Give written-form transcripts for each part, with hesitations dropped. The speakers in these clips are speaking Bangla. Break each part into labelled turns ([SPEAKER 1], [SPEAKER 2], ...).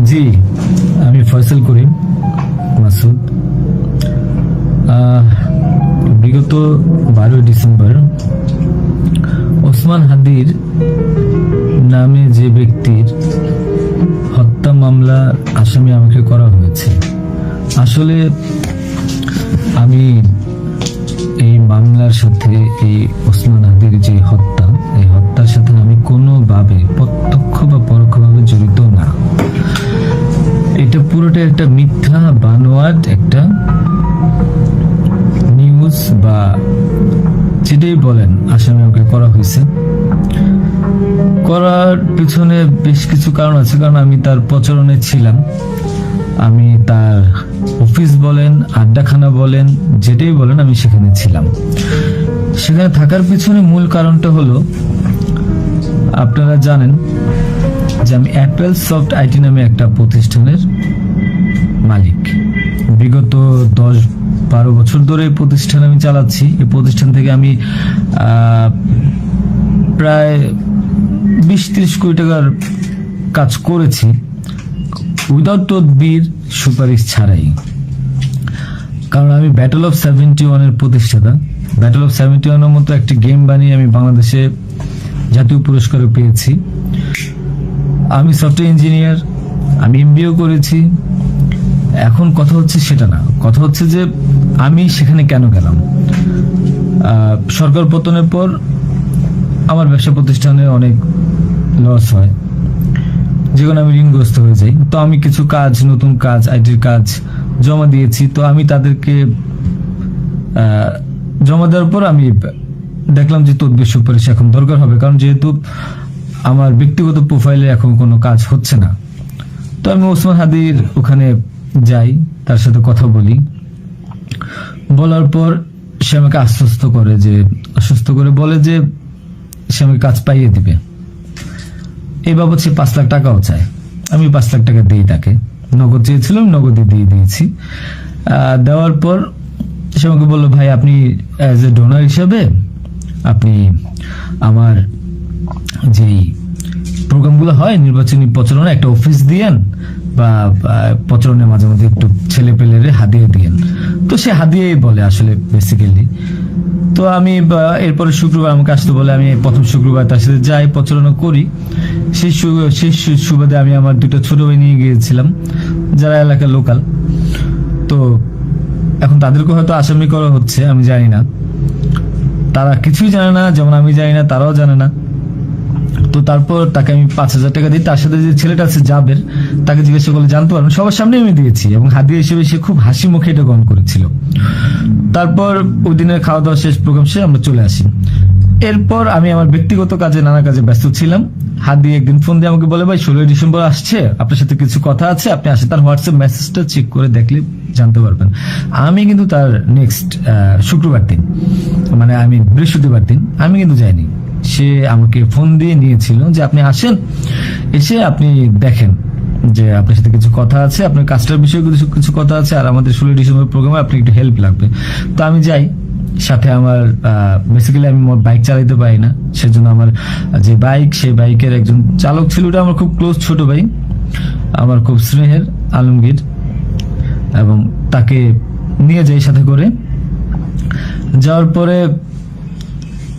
[SPEAKER 1] জি, আমি ফয়সাল করিম মাসুদ। বিগত 12 ডিসেম্বর ওসমান হাদির নামে যে ব্যক্তির হত্যা মামলার আসামি আমাকে করা হয়েছে। আসলে আমি এই মামলার সাথে এই ওসমান হাদির যে হত্যা, এই হত্যার সাথে আমি কোনোভাবে প্রত্যক্ষ বা পরোক্ষভাবে জড়িত না। এটা পুরোটা একটা মিথ্যা বানোয়াট একটা নিউজ বা যেটাই বলেন আসামি আমাকে করা হয়েছে। করার পিছনে বেশ কিছু কারণ আছে, কারণ আমি তার প্রচারণে ছিলাম। আমি তার অফিস বলেন, আড্ডাখানা বলেন, যেটাই বলেন আমি সেখানে ছিলাম। সেখানে থাকার পিছনে মূল কারণটা হলো, আপনারা জানেন যে আমি অ্যাপেল সফট আইটি নামে একটা প্রতিষ্ঠানের মালিক। বিগত 10-12 বছর ধরে এই প্রতিষ্ঠান আমি চালাচ্ছি। এই প্রতিষ্ঠান থেকে আমি প্রায় 20-30 কোটি টাকার কাজ করেছি উইদাউট তদবির, সুপারিশ ছাড়াই। কারণ আমি ব্যাটল অফ 71 এর প্রতিষ্ঠাতা। ব্যাটল অফ 71 এর মতো একটি গেম বানিয়ে আমি বাংলাদেশে জাতীয় পুরস্কারও পেয়েছি। আমি সফটওয়্যার ইঞ্জিনিয়ার, আমি এমবিএ করেছি। এখন কথা হচ্ছে সেটা না, কথা হচ্ছে যে আমি সেখানে কেন গেলাম। সরকার পতনের পর আমার ব্যবসা প্রতিষ্ঠানে অনেক লস হয়, যেখানে আমি ঋণগ্রস্ত হয়ে যাই। তো আমি কিছু কাজ, নতুন কাজ, আইটির কাজ জমা দিয়েছি। তো আমি তাদেরকে জমা দেওয়ার পর আমি দেখলাম যে তদবির সুপারিশ এখন দরকার হবে, কারণ যেহেতু আমার ব্যক্তিগত প্রোফাইলে এখন কোনো কাজ হচ্ছে না। তো আমি ওসমান হাদির ওখানে যাই, তার সাথে কথা বলি। বলার পর সে আমাকে আশ্বস্ত করে বলে যে সে আমাকে কাজ পাইয়ে দিবে। এই বাবদ সে 5 লাখ টাকাও চায়। আমি 5 লাখ টাকা দিই তাকে। নগদ চেয়েছিলাম, নগদই দিয়ে দিয়েছি। দেওয়ার পর সে আমাকে বললো, ভাই আপনি অ্যাজ এ ডোনার হিসাবে আপনি আমার যেই প্রোগ্রামগুলো হয় নির্বাচনী প্রচারণা, একটা অফিস দিয়েন বা প্রচারণের মাঝে মধ্যে একটু ছেলে পেলেরে হাদিয়ে দিয়েন। তো সে হাদিয়েই বলে আসলে বেসিক্যালি। তো আমি এরপরে শুক্রবার আমাকে আসতে বলে, আমি প্রথম শুক্রবার তার সাথে যাই, প্রচারণা করি। সেই সুবাদে আমি আমার 2টা ছোট ভাই নিয়ে গিয়েছিলাম, যারা এলাকার লোকাল। তো এখন তাদেরকে হয়তো আসামি করা হচ্ছে, আমি জানি না। তারা কিছুই জানে না, যেমন আমি জানি না, তারাও জানে না। তো তারপর তাকে আমি 5,000 টাকা দিই। তার সাথে যে ছেলেটা আছে জাবের, তাকে জিজ্ঞাসা করলে জানতে পারবেন, সবার সামনে আমি দিয়েছি এবং হাদিয়া হিসেবে সে খুব হাসি মুখে এটা গ্রহণ করেছিল। তারপর ওই দিনের খাওয়া দাওয়া শেষ, প্রোগ্রাম শেষ, আমরা চলে আসি। এরপর আমি আমার ব্যক্তিগত কাজে, নানা কাজে ব্যস্ত ছিলাম। হাদি একদিন ফোন দিয়ে আমাকে বলে, ভাই 16 ডিসেম্বর আসছে, আপনার সাথে কিছু কথা আছে, আপনি আসেন। তার হোয়াটসঅ্যাপ মেসেজটা চেক করে দেখলে জানতে পারবেন। আমি কিন্তু তার নেক্সট শুক্রবার দিন, মানে আমি বৃহস্পতিবার দিন আমি কিন্তু যাইনি। সে আমাকে ফোন দিয়ে নিয়েছিল যে আপনি আসেন, এসে আপনি দেখেন যে আপনার সাথে কিছু কথা আছে, আপনার কাজটার বিষয়ে কিছু কথা আছে, আর আমাদের 16 ডিসেম্বর প্রোগ্রামে আপনি একটু হেল্প লাগবে। তো আমি যাই। সাথে আমার বেসিক্যালি আমি বাইক চালাইতে পারি না, সেজন্য আমার যে বাইক, সেই বাইকের একজন চালক ছিল, ওটা আমার খুব ক্লোজ ছোট ভাই, আমার খুব স্নেহের, আলমগীর। এবং তাকে নিয়ে যাই সাথে করে। যাওয়ার পরে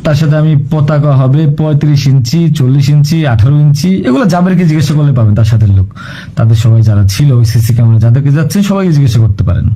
[SPEAKER 1] তার সাথে আমি পতাকা হবে 35 ইঞ্চি, 40 ইঞ্চি, 18 ইঞ্চি, এগুলো জাবেরকে জিজ্ঞাসা করলে পাবেন। তার সাথে লোক, তাদের সবাই যারা ছিল ওই সিসি ক্যামেরা যাদেরকে যাচ্ছেন সবাইকে জিজ্ঞাসা করতে পারেন।